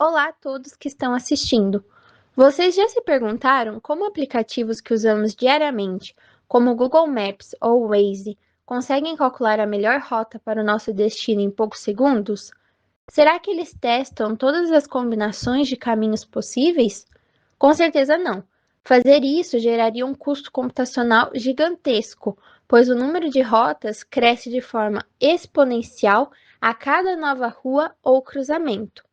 Olá a todos que estão assistindo. Vocês já se perguntaram como aplicativos que usamos diariamente, como o Google Maps ou o Waze, conseguem calcular a melhor rota para o nosso destino em poucos segundos? Será que eles testam todas as combinações de caminhos possíveis? Com certeza não. Fazer isso geraria um custo computacional gigantesco, pois o número de rotas cresce de forma exponencial a cada nova rua ou cruzamento.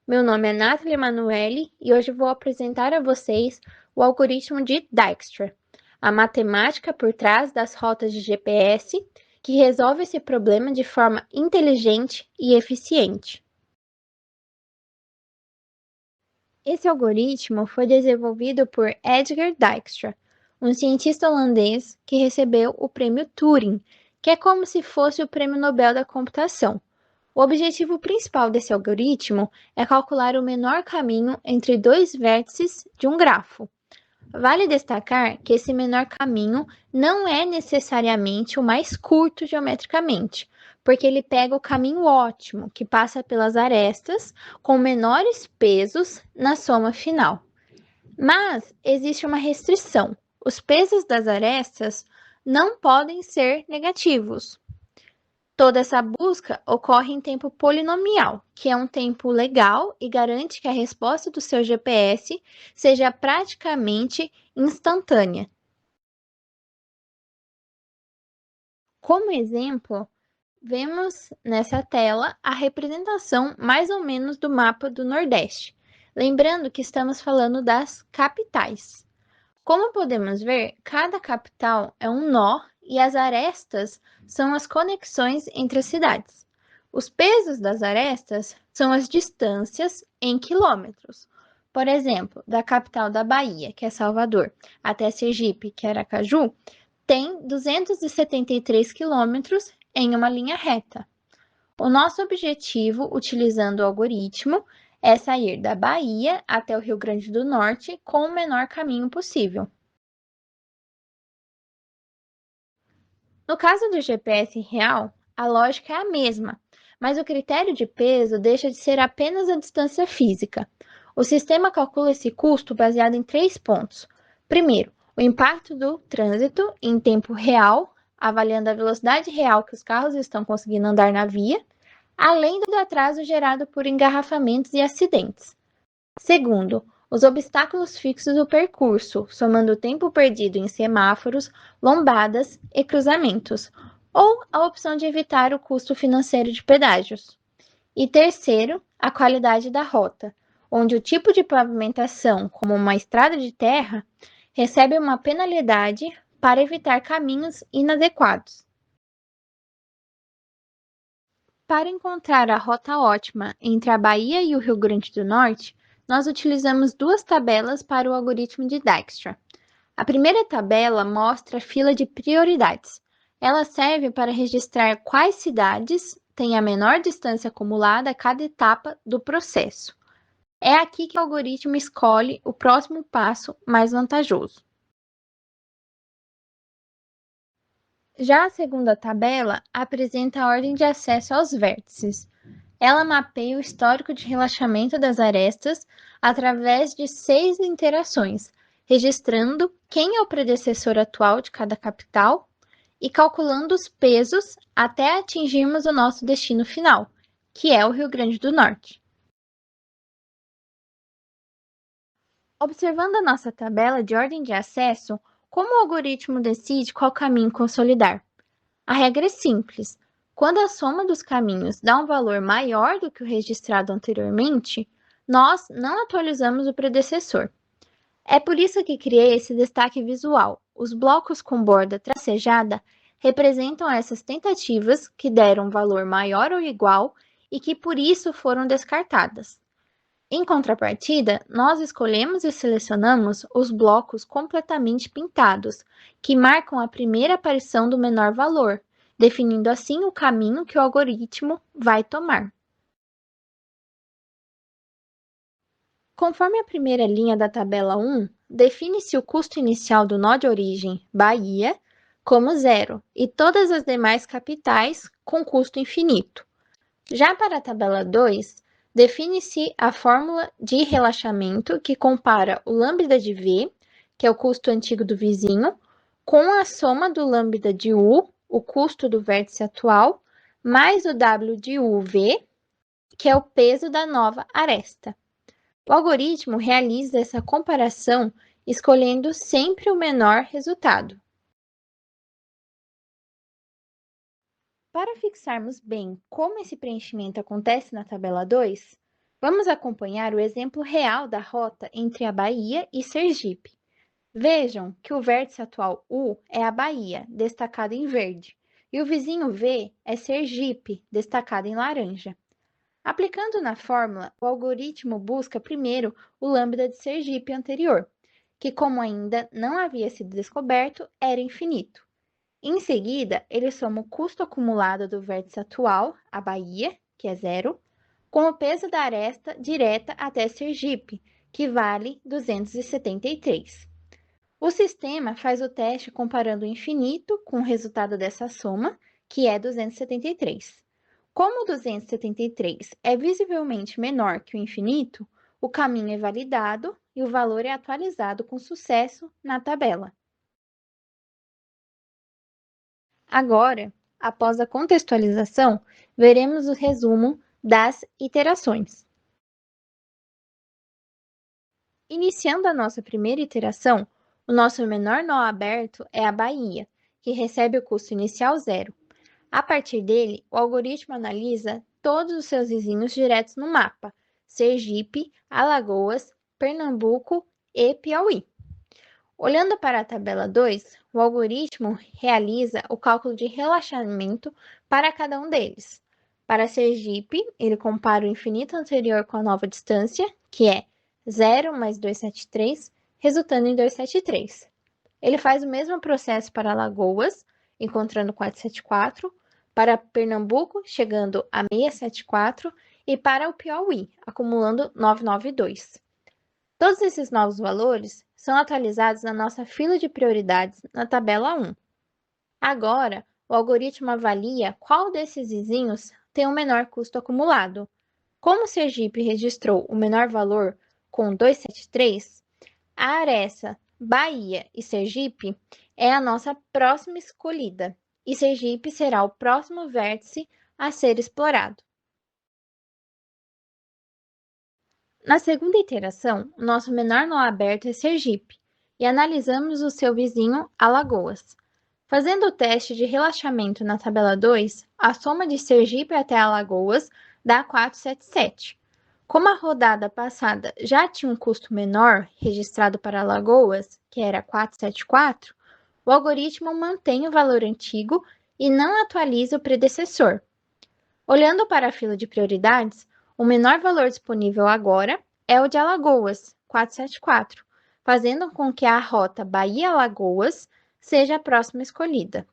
Meu nome é Nathalie Emanuele e hoje vou apresentar a vocês o algoritmo de Dijkstra, a matemática por trás das rotas de GPS que resolve esse problema de forma inteligente e eficiente. Esse algoritmo foi desenvolvido por Edgar Dijkstra, um cientista holandês que recebeu o prêmio Turing, que é como se fosse o prêmio Nobel da computação. O objetivo principal desse algoritmo é calcular o menor caminho entre dois vértices de um grafo. Vale destacar que esse menor caminho não é necessariamente o mais curto geometricamente, porque ele pega o caminho ótimo, que passa pelas arestas, com menores pesos na soma final. Mas existe uma restrição: os pesos das arestas não podem ser negativos. Toda essa busca ocorre em tempo polinomial, que é um tempo legal e garante que a resposta do seu GPS seja praticamente instantânea. Como exemplo, vemos nessa tela a representação mais ou menos do mapa do Nordeste, lembrando que estamos falando das capitais. Como podemos ver, cada capital é um nó e as arestas são as conexões entre as cidades. Os pesos das arestas são as distâncias em quilômetros. Por exemplo, da capital da Bahia, que é Salvador, até Sergipe, que é Aracaju, tem 273 quilômetros em uma linha reta. O nosso objetivo, utilizando o algoritmo, é sair da Bahia até o Rio Grande do Norte com o menor caminho possível. No caso do GPS real, a lógica é a mesma, mas o critério de peso deixa de ser apenas a distância física. O sistema calcula esse custo baseado em 3 pontos. Primeiro, o impacto do trânsito em tempo real, avaliando a velocidade real que os carros estão conseguindo andar na via, além do atraso gerado por engarrafamentos e acidentes. Segundo, os obstáculos fixos do percurso, somando o tempo perdido em semáforos, lombadas e cruzamentos, ou a opção de evitar o custo financeiro de pedágios. E terceiro, a qualidade da rota, onde o tipo de pavimentação, como uma estrada de terra, recebe uma penalidade para evitar caminhos inadequados. Para encontrar a rota ótima entre a Bahia e o Rio Grande do Norte, nós utilizamos duas tabelas para o algoritmo de Dijkstra. A primeira tabela mostra a fila de prioridades. Ela serve para registrar quais cidades têm a menor distância acumulada a cada etapa do processo. É aqui que o algoritmo escolhe o próximo passo mais vantajoso. Já a segunda tabela apresenta a ordem de acesso aos vértices. Ela mapeia o histórico de relaxamento das arestas através de 6 interações, registrando quem é o predecessor atual de cada capital e calculando os pesos até atingirmos o nosso destino final, que é o Rio Grande do Norte. Observando a nossa tabela de ordem de acesso, como o algoritmo decide qual caminho consolidar? A regra é simples. Quando a soma dos caminhos dá um valor maior do que o registrado anteriormente, nós não atualizamos o predecessor. É por isso que criei esse destaque visual. Os blocos com borda tracejada representam essas tentativas que deram um valor maior ou igual e que por isso foram descartadas. Em contrapartida, nós escolhemos e selecionamos os blocos completamente pintados, que marcam a primeira aparição do menor valor, definindo assim o caminho que o algoritmo vai tomar. Conforme a primeira linha da tabela 1, define-se o custo inicial do nó de origem Bahia como zero e todas as demais capitais com custo infinito. Já para a tabela 2, define-se a fórmula de relaxamento que compara o lambda de V, que é o custo antigo do vizinho, com a soma do lambda de U, o custo do vértice atual, mais o W de UV, que é o peso da nova aresta. O algoritmo realiza essa comparação escolhendo sempre o menor resultado. Para fixarmos bem como esse preenchimento acontece na tabela 2, vamos acompanhar o exemplo real da rota entre a Bahia e Sergipe. Vejam que o vértice atual U é a Bahia, destacado em verde, e o vizinho V é Sergipe, destacado em laranja. Aplicando na fórmula, o algoritmo busca primeiro o lambda de Sergipe anterior, que, como ainda não havia sido descoberto, era infinito. Em seguida, ele soma o custo acumulado do vértice atual, a Bahia, que é zero, com o peso da aresta direta até Sergipe, que vale 273. O sistema faz o teste comparando o infinito com o resultado dessa soma, que é 273. Como 273 é visivelmente menor que o infinito, o caminho é validado e o valor é atualizado com sucesso na tabela. Agora, após a contextualização, veremos o resumo das iterações. Iniciando a nossa primeira iteração, o nosso menor nó aberto é a Bahia, que recebe o custo inicial zero. A partir dele, o algoritmo analisa todos os seus vizinhos diretos no mapa: Sergipe, Alagoas, Pernambuco e Piauí. Olhando para a tabela 2, o algoritmo realiza o cálculo de relaxamento para cada um deles. Para Sergipe, ele compara o infinito anterior com a nova distância, que é 0 mais 273, resultando em 273. Ele faz o mesmo processo para Alagoas, encontrando 474, para Pernambuco, chegando a 674, e para o Piauí, acumulando 992. Todos esses novos valores são atualizados na nossa fila de prioridades na tabela 1. Agora, o algoritmo avalia qual desses vizinhos tem o menor custo acumulado. Como Sergipe registrou o menor valor com 273, a aresta Bahia e Sergipe é a nossa próxima escolhida, e Sergipe será o próximo vértice a ser explorado. Na segunda iteração, o nosso menor nó aberto é Sergipe, e analisamos o seu vizinho Alagoas. Fazendo o teste de relaxamento na tabela 2, a soma de Sergipe até Alagoas dá 477. Como a rodada passada já tinha um custo menor registrado para Alagoas, que era 474, o algoritmo mantém o valor antigo e não atualiza o predecessor. Olhando para a fila de prioridades, o menor valor disponível agora é o de Alagoas, 474, fazendo com que a rota Bahia-Alagoas seja a próxima escolhida.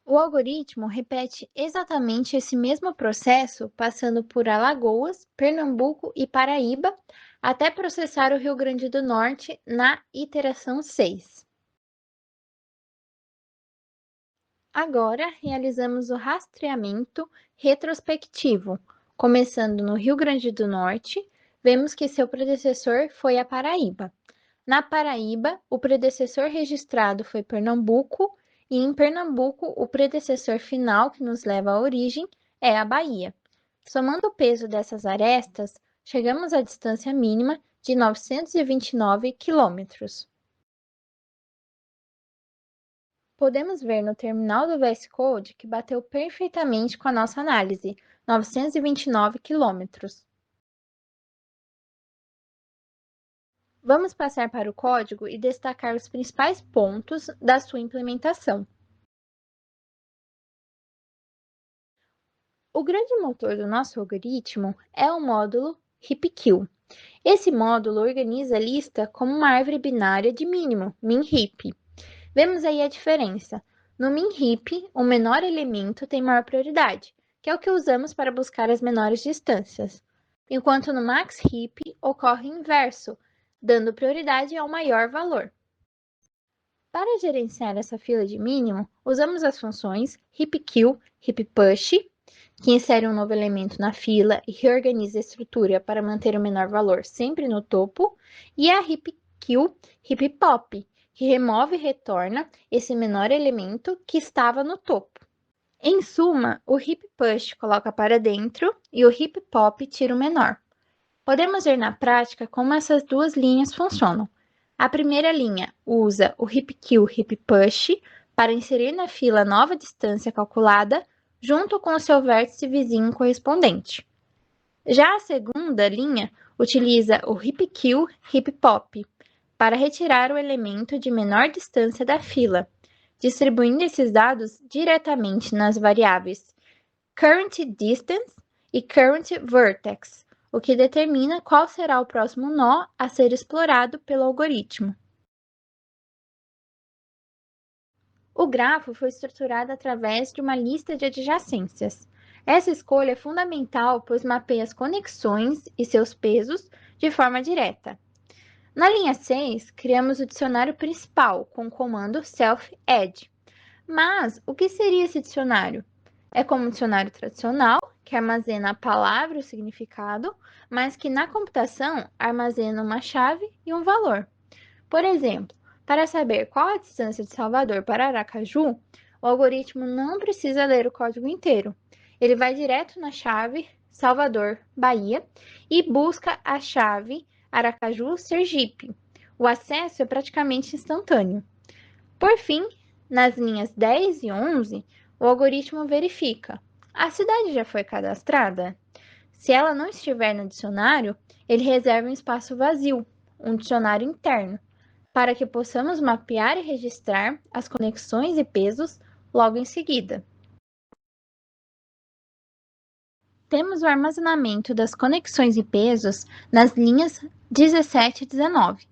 O algoritmo repete exatamente esse mesmo processo, passando por Alagoas, Pernambuco e Paraíba, até processar o Rio Grande do Norte na iteração 6. Agora, realizamos o rastreamento retrospectivo. Começando no Rio Grande do Norte, vemos que seu predecessor foi a Paraíba. Na Paraíba, o predecessor registrado foi Pernambuco, e em Pernambuco, o predecessor final que nos leva à origem é a Bahia. Somando o peso dessas arestas, chegamos à distância mínima de 929 quilômetros. Podemos ver no terminal do VS Code que bateu perfeitamente com a nossa análise, 929 quilômetros. Vamos passar para o código e destacar os principais pontos da sua implementação. O grande motor do nosso algoritmo é o módulo heapQueue. Esse módulo organiza a lista como uma árvore binária de mínimo, min-heap. Vemos aí a diferença. No min-heap, o menor elemento tem maior prioridade, que é o que usamos para buscar as menores distâncias, enquanto no max-heap ocorre o inverso, dando prioridade ao maior valor. Para gerenciar essa fila de mínimo, usamos as funções heapQueue, heapPush, que insere um novo elemento na fila e reorganiza a estrutura para manter o menor valor sempre no topo, e a heap kill, heap pop, que remove e retorna esse menor elemento que estava no topo. Em suma, o heap push coloca para dentro e o heap pop tira o menor. Podemos ver na prática como essas duas linhas funcionam. A primeira linha usa o heap kill, heap push para inserir na fila a nova distância calculada junto com o seu vértice vizinho correspondente. Já a segunda linha utiliza o heap kill, heap pop para retirar o elemento de menor distância da fila, distribuindo esses dados diretamente nas variáveis current distance e current vertex, o que determina qual será o próximo nó a ser explorado pelo algoritmo. O grafo foi estruturado através de uma lista de adjacências. Essa escolha é fundamental, pois mapeia as conexões e seus pesos de forma direta. Na linha 6, criamos o dicionário principal com o comando self-add. Mas o que seria esse dicionário? É como um dicionário tradicional, que armazena a palavra e o significado, mas que na computação armazena uma chave e um valor. Por exemplo, para saber qual a distância de Salvador para Aracaju, o algoritmo não precisa ler o código inteiro. Ele vai direto na chave Salvador, Bahia, e busca a chave Aracaju, Sergipe. O acesso é praticamente instantâneo. Por fim, nas linhas 10 e 11, o algoritmo verifica: a cidade já foi cadastrada? Se ela não estiver no dicionário, ele reserva um espaço vazio, um dicionário interno, para que possamos mapear e registrar as conexões e pesos logo em seguida. Temos o armazenamento das conexões e pesos nas linhas 17 e 19.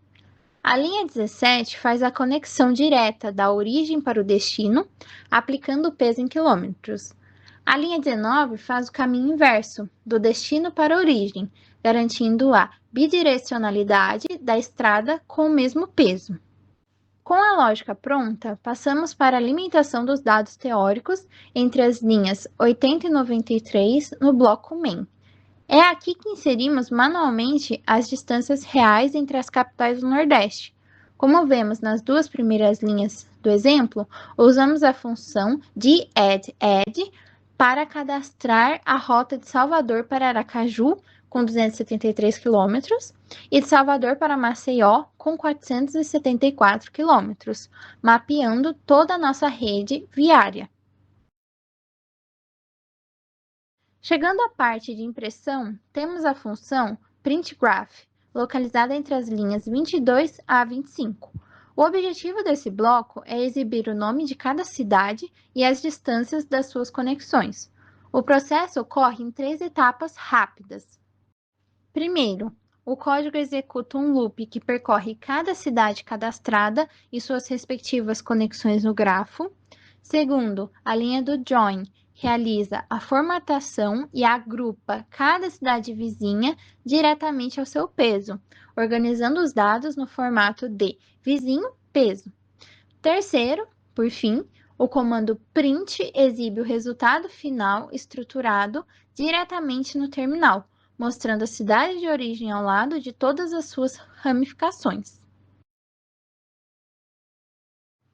A linha 17 faz a conexão direta da origem para o destino, aplicando o peso em quilômetros. A linha 19 faz o caminho inverso, do destino para a origem, garantindo a bidirecionalidade da estrada com o mesmo peso. Com a lógica pronta, passamos para a alimentação dos dados teóricos entre as linhas 80 e 93 no bloco main. É aqui que inserimos manualmente as distâncias reais entre as capitais do Nordeste. Como vemos nas duas primeiras linhas do exemplo, usamos a função de add para cadastrar a rota de Salvador para Aracaju, com 273 km, e de Salvador para Maceió, com 474 km, mapeando toda a nossa rede viária. Chegando à parte de impressão, temos a função printGraph, localizada entre as linhas 22 a 25. O objetivo desse bloco é exibir o nome de cada cidade e as distâncias das suas conexões. O processo ocorre em 3 etapas rápidas. Primeiro, o código executa um loop que percorre cada cidade cadastrada e suas respectivas conexões no grafo. Segundo, a linha do join realiza a formatação e agrupa cada cidade vizinha diretamente ao seu peso, organizando os dados no formato de vizinho-peso. Terceiro, por fim, o comando print exibe o resultado final estruturado diretamente no terminal, mostrando a cidade de origem ao lado de todas as suas ramificações.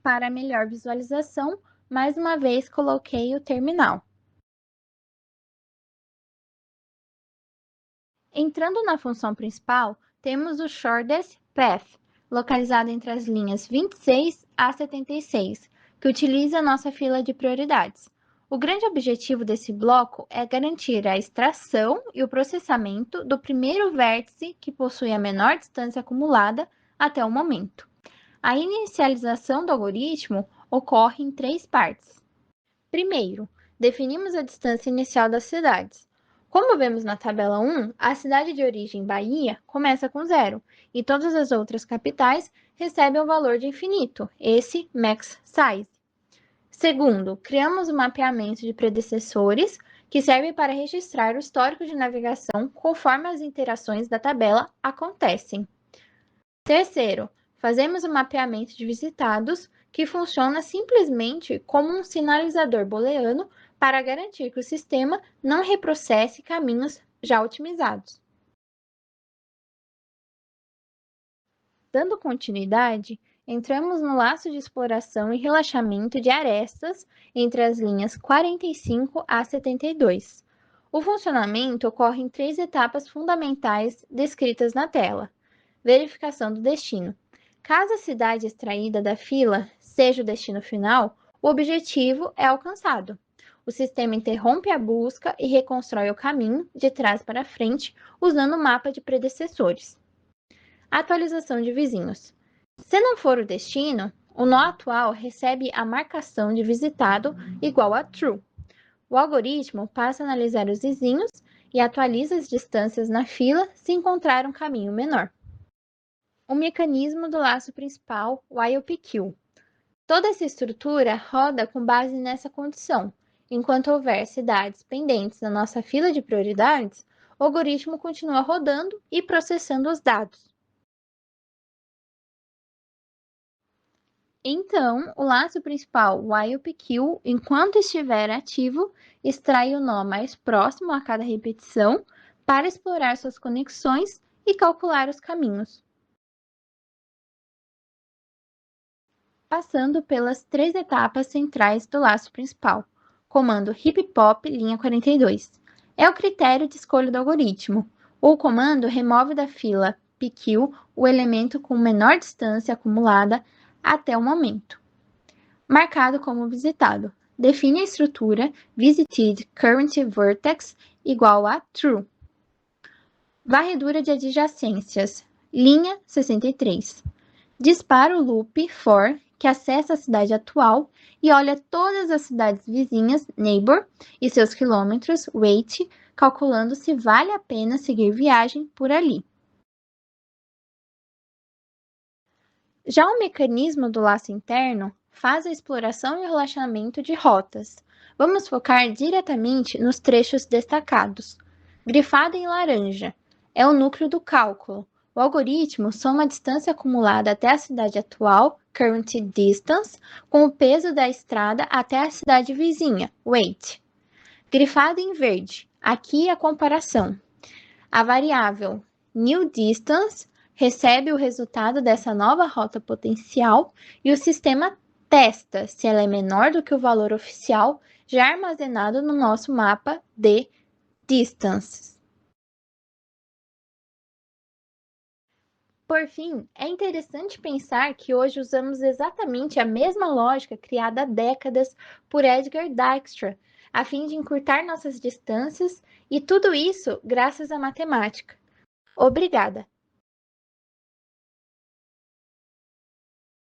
Para melhor visualização, mais uma vez coloquei o terminal. Entrando na função principal, temos o shortest path, localizado entre as linhas 26 a 76, que utiliza a nossa fila de prioridades. O grande objetivo desse bloco é garantir a extração e o processamento do primeiro vértice que possui a menor distância acumulada até o momento. A inicialização do algoritmo ocorre em 3 partes. Primeiro, definimos a distância inicial das cidades. Como vemos na tabela 1, a cidade de origem Bahia começa com 0, e todas as outras capitais recebem o valor de infinito, esse max size. Segundo, criamos um mapeamento de predecessores que serve para registrar o histórico de navegação conforme as interações da tabela acontecem. Terceiro, fazemos um mapeamento de visitados que funciona simplesmente como um sinalizador booleano para garantir que o sistema não reprocesse caminhos já otimizados. Dando continuidade, entramos no laço de exploração e relaxamento de arestas entre as linhas 45 a 72. O funcionamento ocorre em três etapas fundamentais descritas na tela. Verificação do destino. Caso a cidade extraída da fila seja o destino final, o objetivo é alcançado. O sistema interrompe a busca e reconstrói o caminho de trás para frente usando o mapa de predecessores. Atualização de vizinhos. Se não for o destino, o nó atual recebe a marcação de visitado igual a true. O algoritmo passa a analisar os vizinhos e atualiza as distâncias na fila se encontrar um caminho menor. O mecanismo do laço principal while PQ. Toda essa estrutura roda com base nessa condição. Enquanto houver cidades pendentes na nossa fila de prioridades, o algoritmo continua rodando e processando os dados. Então, o laço principal while PQ, enquanto estiver ativo, extrai o nó mais próximo a cada repetição para explorar suas conexões e calcular os caminhos. Passando pelas três etapas centrais do laço principal. Comando hip-pop linha 42. É o critério de escolha do algoritmo. O comando remove da fila PQ o elemento com menor distância acumulada até o momento, marcado como visitado. Define a estrutura visited current vertex igual a true. Varredura de adjacências, linha 63. Dispara o loop for, que acessa a cidade atual e olha todas as cidades vizinhas, neighbor, e seus quilômetros, weight, calculando se vale a pena seguir viagem por ali. Já o mecanismo do laço interno faz a exploração e o relaxamento de rotas. Vamos focar diretamente nos trechos destacados. Grifado em laranja é o núcleo do cálculo. O algoritmo soma a distância acumulada até a cidade atual, current distance, com o peso da estrada até a cidade vizinha, weight. Grifado em verde, aqui a comparação. A variável new distance recebe o resultado dessa nova rota potencial e o sistema testa se ela é menor do que o valor oficial já armazenado no nosso mapa de distances. Por fim, é interessante pensar que hoje usamos exatamente a mesma lógica criada há décadas por Edgar Dijkstra, a fim de encurtar nossas distâncias, e tudo isso graças à matemática. Obrigada!